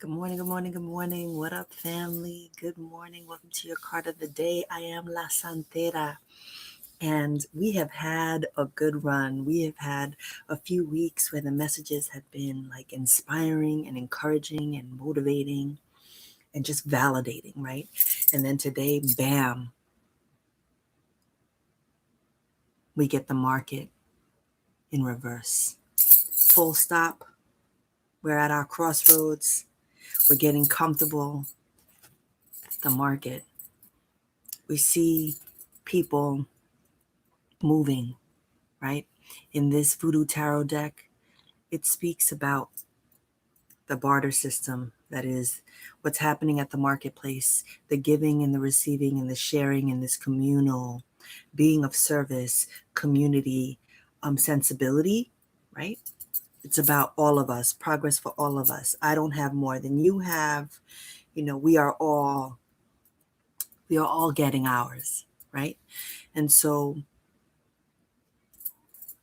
Good morning, good morning, good morning. What up, family? Good morning. Welcome to your card of the day. I am La Santera, and we have had a good run. We have had a few weeks where the messages have been like inspiring and encouraging and motivating and just validating, right? And then today, bam, we get the market in reverse. Full stop. We're at our crossroads. We're getting comfortable. The market. We see people moving, right? In this voodoo tarot deck, it speaks about the barter system, that is what's happening at the marketplace, the giving and the receiving and the sharing and this communal being of service, community, sensibility, right? It's about all of us, progress for all of us. I don't have more than you have. We are all getting ours, right? And so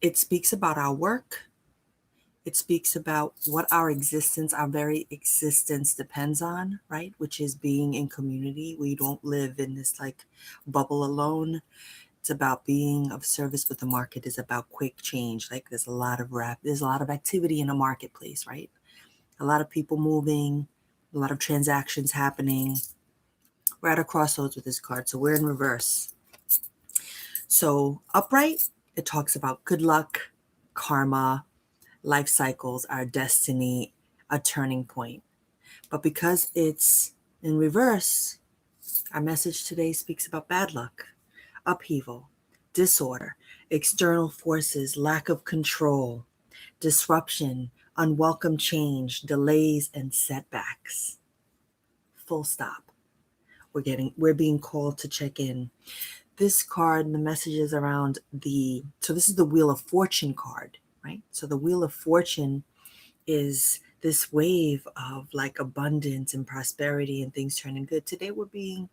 it speaks about our work. It speaks about what our existence, our very existence depends on, right? Which is being in community. We don't live in this like bubble alone. It's about being of service, but the market is about quick change. Like there's a lot of activity in the marketplace, right? A lot of people moving, a lot of transactions happening. We're at a crossroads with this card, so we're in reverse. So upright, it talks about good luck, karma, life cycles, our destiny, a turning point. But because it's in reverse, our message today speaks about bad luck, upheaval, disorder, external forces, lack of control, disruption, unwelcome change, delays, and setbacks. Full stop. We're being called to check in. This card, the messages around so this is the Wheel of Fortune card, right? So the Wheel of Fortune is this wave of like abundance and prosperity and things turning good. Today we're being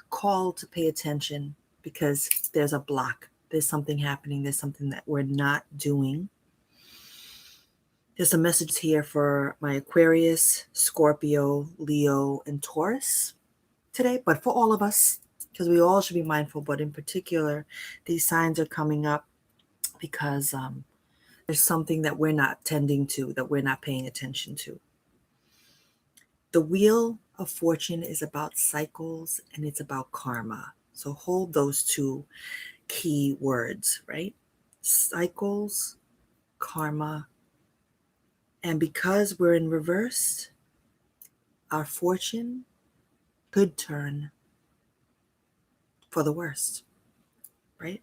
called to pay attention because there's a block. There's something happening. There's something that we're not doing. There's a message here for my Aquarius, Scorpio, Leo, and Taurus today, but for all of us, because we all should be mindful. But in particular, these signs are coming up because there's something that we're not tending to, that we're not paying attention to. The Wheel of Fortune is about cycles and it's about karma. So hold those two key words, right? Cycles, karma. And because we're in reverse, our fortune could turn for the worst, right?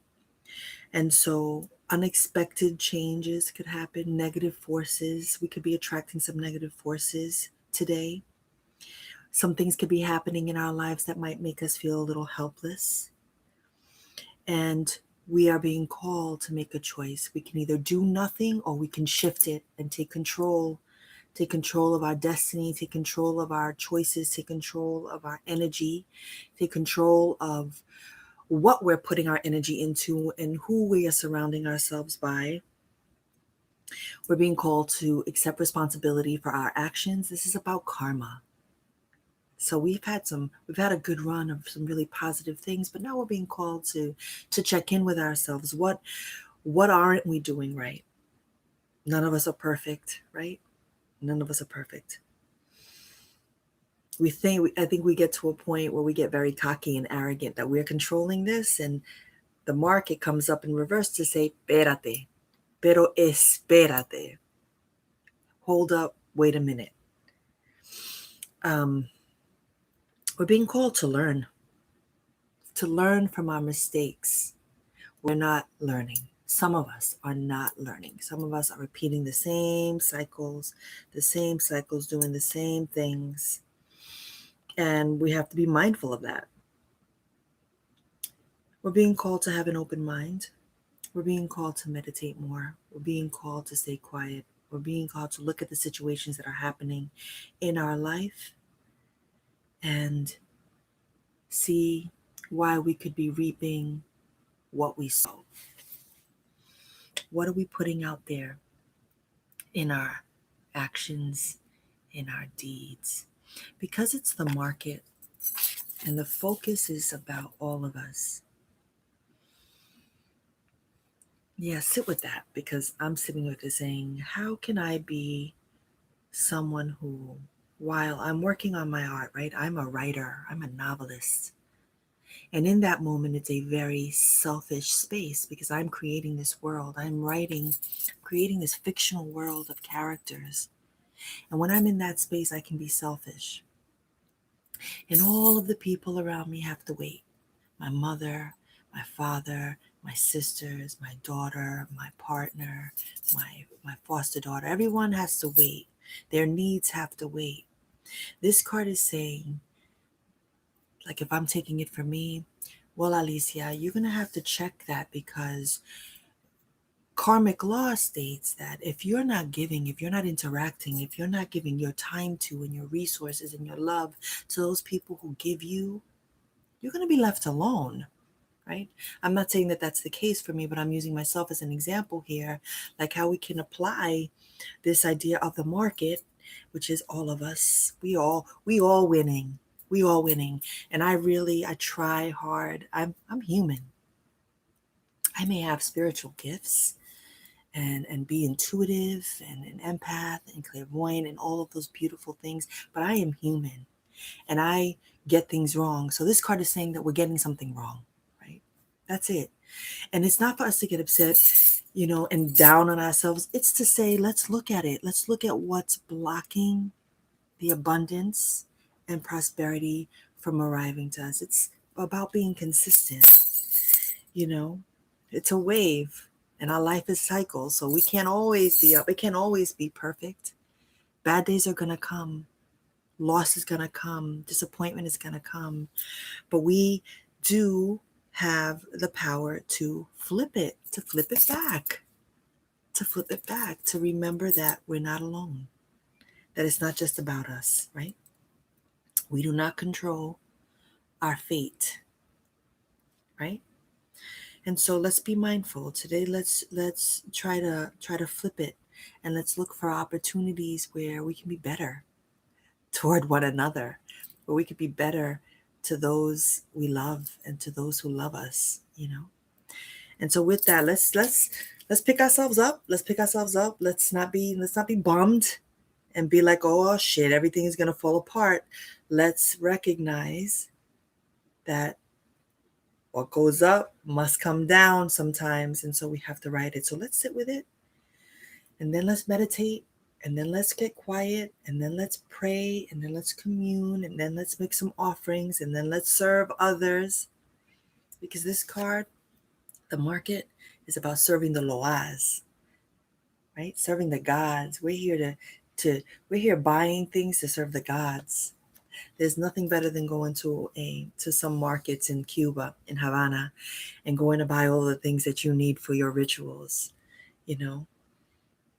And so unexpected changes could happen, negative forces. We could be attracting some negative forces today. Some things could be happening in our lives that might make us feel a little helpless. And we are being called to make a choice. We can either do nothing or we can shift it and take control of our destiny, take control of our choices, take control of our energy, take control of what we're putting our energy into and who we are surrounding ourselves by. We're being called to accept responsibility for our actions. This is about karma. So we've had a good run of some really positive things, but now we're being called to check in with ourselves. What aren't we doing right? None of us are perfect, right? None of us are perfect. I think we get to a point where we get very cocky and arrogant that we're controlling this, and the market comes up in reverse to say, espérate, pero espérate. Hold up, wait a minute. We're being called to learn from our mistakes. We're not learning. Some of us are not learning. Some of us are repeating the same cycles, doing the same things. And we have to be mindful of that. We're being called to have an open mind. We're being called to meditate more. We're being called to stay quiet. We're being called to look at the situations that are happening in our life and see why we could be reaping what we sow. What are we putting out there in our actions, in our deeds. Because it's the market and the focus is about all of us. Yeah, sit with that, because I'm sitting with it saying, how can I be someone who, while I'm working on my art, right? I'm a writer, I'm a novelist. And in that moment, it's a very selfish space because I'm creating this world. I'm writing, creating this fictional world of characters. And when I'm in that space, I can be selfish. And all of the people around me have to wait. My mother, my father, my sisters, my daughter, my partner, my foster daughter, everyone has to wait. Their needs have to wait. This card is saying, like if I'm taking it for me, well, Alicia, you're going to have to check that, because karmic law states that if you're not giving, if you're not interacting, if you're not giving your time to and your resources and your love to those people who give you, you're going to be left alone. Right? I'm not saying that that's the case for me, but I'm using myself as an example here, like how we can apply this idea of the market, which is all of us. We all winning. We all winning. And I try hard. I'm human. I may have spiritual gifts and be intuitive and an empath and clairvoyant and all of those beautiful things, but I am human and I get things wrong. So this card is saying that we're getting something wrong, right? That's it. And it's not for us to get upset, and down on ourselves. It's to say, let's look at it. Let's look at what's blocking the abundance and prosperity from arriving to us. It's about being consistent. It's a wave, and our life is cycles. So we can't always be up. It can't always be perfect. Bad days are going to come. Loss is going to come. Disappointment is going to come. But we do have the power to flip it back, to remember that we're not alone, that it's not just about us, right? We do not control our fate, right? And so let's be mindful today. Let's try to flip it, and let's look for opportunities where we can be better toward one another, where we could be better to those we love and to those who love us. And so with that, let's pick ourselves up. Let's pick ourselves up. Let's not be bummed and be like, oh shit, everything is gonna fall apart. Let's recognize that what goes up must come down sometimes, and so we have to ride it. So let's sit with it, and then let's meditate, and then let's get quiet, and then let's pray, and then let's commune, and then let's make some offerings, and then let's serve others. Because this card, the market, is about serving the loas, right? Serving the gods. We're here we're here buying things to serve the gods. There's nothing better than going to some markets in Cuba, in Havana, and going to buy all the things that you need for your rituals.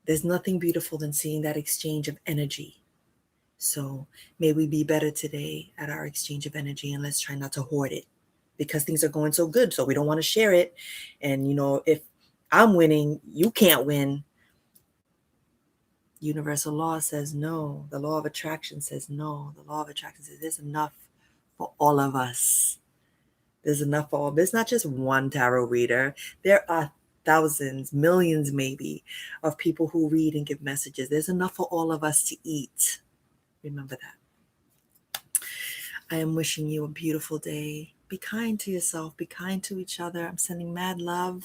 There's nothing beautiful than seeing that exchange of energy. So may we be better today at our exchange of energy, and let's try not to hoard it, because things are going so good. So we don't want to share it. And if I'm winning, you can't win. Universal law says no. The law of attraction says no. The law of attraction says there's enough for all of us. There's enough for all. There's not just one tarot reader. There are thousands, millions maybe, of people who read and give messages. There's enough for all of us to eat. Remember that. I am wishing you a beautiful day. Be kind to yourself. Be kind to each other. I'm sending mad love.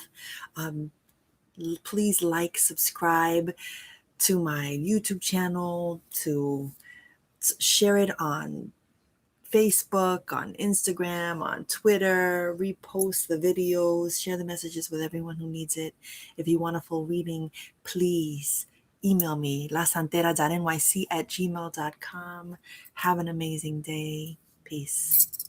Please subscribe to my YouTube channel, to share it on Facebook, on Instagram, on Twitter, repost the videos, share the messages with everyone who needs it. If you want a full reading, please email me, lasantera.nyc@gmail.com. Have an amazing day. Peace.